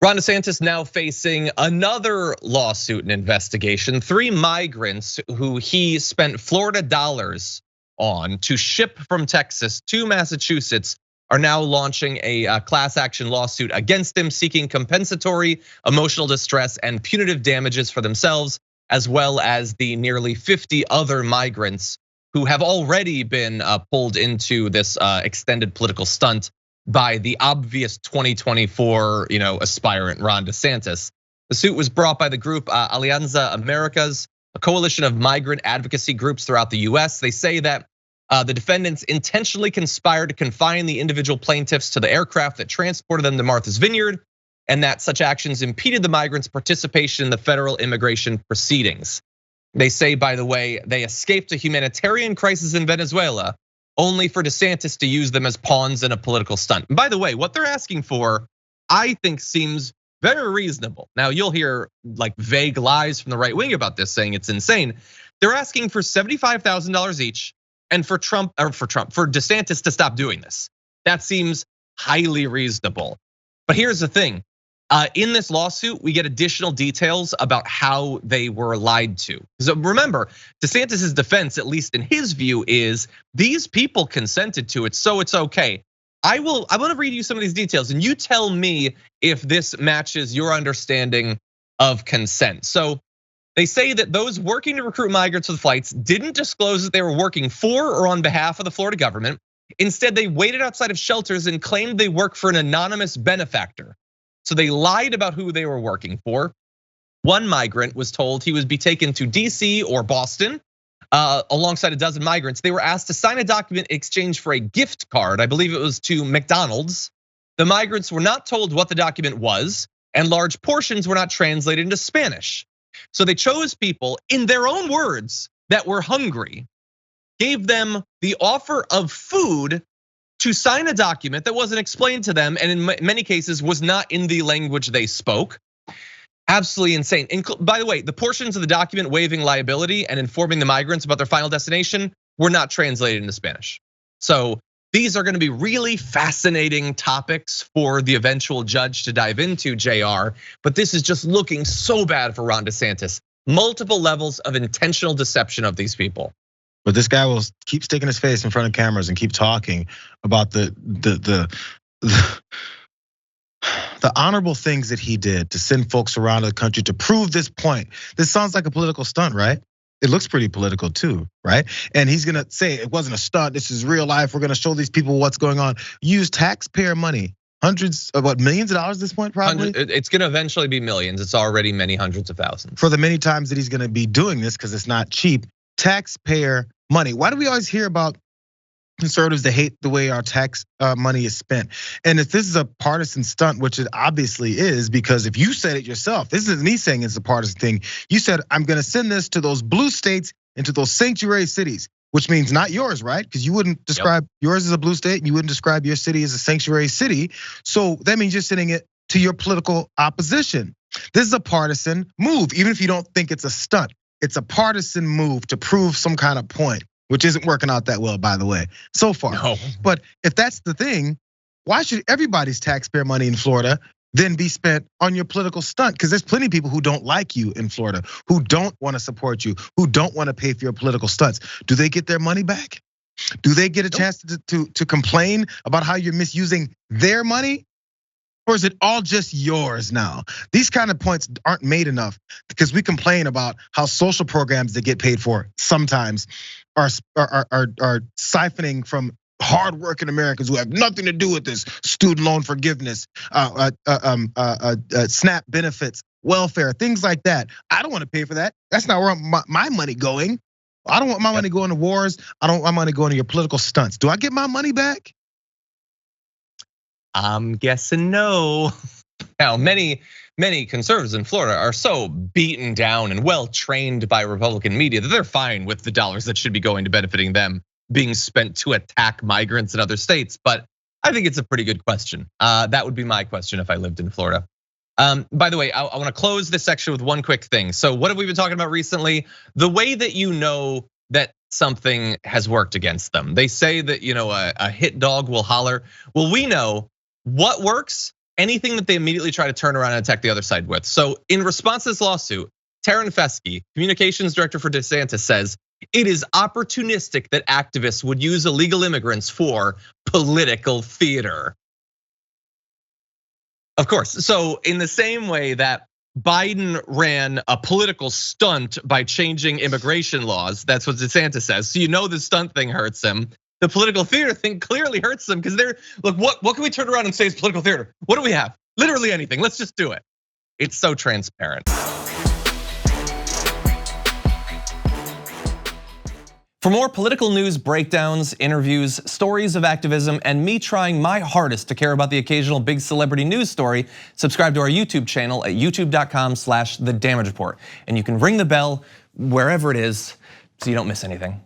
Ron DeSantis now facing another lawsuit and investigation. 3 migrants who he spent Florida dollars on to ship from Texas to Massachusetts are now launching a class action lawsuit against him, seeking compensatory emotional distress and punitive damages for themselves, as well as the nearly 50 other migrants who have already been pulled into this extended political stunt by the obvious 2024, aspirant Ron DeSantis. The suit was brought by the group Alianza Americas, a coalition of migrant advocacy groups throughout the US. They say that the defendants intentionally conspired to confine the individual plaintiffs to the aircraft that transported them to Martha's Vineyard, and that such actions impeded the migrants' participation in the federal immigration proceedings. They say, by the way, they escaped a humanitarian crisis in Venezuela, only for DeSantis to use them as pawns in a political stunt. And by the way, what they're asking for, I think seems very reasonable. Now you'll hear like vague lies from the right wing about this, saying it's insane. They're asking for $75,000 each, and for DeSantis to stop doing this. That seems highly reasonable. But here's the thing. In this lawsuit, we get additional details about how they were lied to. So remember, DeSantis's defense, at least in his view, is these people consented to it, so it's okay. I want to read you some of these details, and you tell me if this matches your understanding of consent. So they say that those working to recruit migrants with flights didn't disclose that they were working for or on behalf of the Florida government. Instead, they waited outside of shelters and claimed they work for an anonymous benefactor. So they lied about who they were working for. One migrant was told he would be taken to DC or Boston alongside a dozen migrants. They were asked to sign a document in exchange for a gift card. I believe it was to McDonald's. The migrants were not told what the document was, and large portions were not translated into Spanish. So they chose people, in their own words, that were hungry, gave them the offer of food to sign a document that wasn't explained to them, and in many cases was not in the language they spoke. Absolutely insane. And by the way, the portions of the document waiving liability and informing the migrants about their final destination were not translated into Spanish. So these are gonna be really fascinating topics for the eventual judge to dive into, JR, but this is just looking so bad for Ron DeSantis. Multiple levels of intentional deception of these people. But this guy will keep sticking his face in front of cameras and keep talking about the honorable things that he did to send folks around the country to prove this point. This sounds like a political stunt, right? It looks pretty political too, right? And he's gonna say it wasn't a stunt, this is real life. We're gonna show these people what's going on. Use taxpayer money, hundreds of millions of dollars at this point, probably? It's gonna eventually be millions. It's already many hundreds of thousands. For the many times that he's gonna be doing this, because it's not cheap, taxpayer money. Why do we always hear about conservatives that hate the way our tax money is spent? And if this is a partisan stunt, which it obviously is, because if you said it yourself, this isn't me saying it's a partisan thing. You said, I'm gonna send this to those blue states and to those sanctuary cities, which means not yours, right? Because you wouldn't describe yours as a blue state and you wouldn't describe your city as a sanctuary city. So that means you're sending it to your political opposition. This is a partisan move, even if you don't think it's a stunt. It's a partisan move to prove some kind of point, which isn't working out that well, by the way, so far. No. But if that's the thing, why should everybody's taxpayer money in Florida then be spent on your political stunt? Because there's plenty of people who don't like you in Florida, who don't want to support you, who don't want to pay for your political stunts. Do they get their money back? Do they get a chance to complain about how you're misusing their money? Or is it all just yours now? These kind of points aren't made enough because we complain about how social programs that get paid for sometimes are siphoning from hardworking Americans who have nothing to do with this. Student loan forgiveness, SNAP benefits, welfare, things like that. I don't want to pay for that. That's not where my money going. I don't want my money going to wars. I don't want my money going to your political stunts. Do I get my money back? I'm guessing no. Now, many conservatives in Florida are so beaten down and well trained by Republican media that they're fine with the dollars that should be going to benefiting them being spent to attack migrants in other states. But I think it's a pretty good question. That would be my question if I lived in Florida. By the way, I want to close this section with one quick thing. So what have we been talking about recently? The way that you know that something has worked against them. They say that a hit dog will holler. Well, we know what works anything that they immediately try to turn around and attack the other side with. So in response to this lawsuit, Taryn Fesky, communications director for DeSantis, says it is opportunistic that activists would use illegal immigrants for political theater. Of course, so in the same way that Biden ran a political stunt by changing immigration laws, that's what DeSantis says. So the stunt thing hurts him. The political theater thing clearly hurts them because they're, look, what can we turn around and say is political theater? What do we have? Literally anything, let's just do it. It's so transparent. For more political news breakdowns, interviews, stories of activism, and me trying my hardest to care about the occasional big celebrity news story, subscribe to our YouTube channel at youtube.com/thedamagereport. And you can ring the bell wherever it is so you don't miss anything.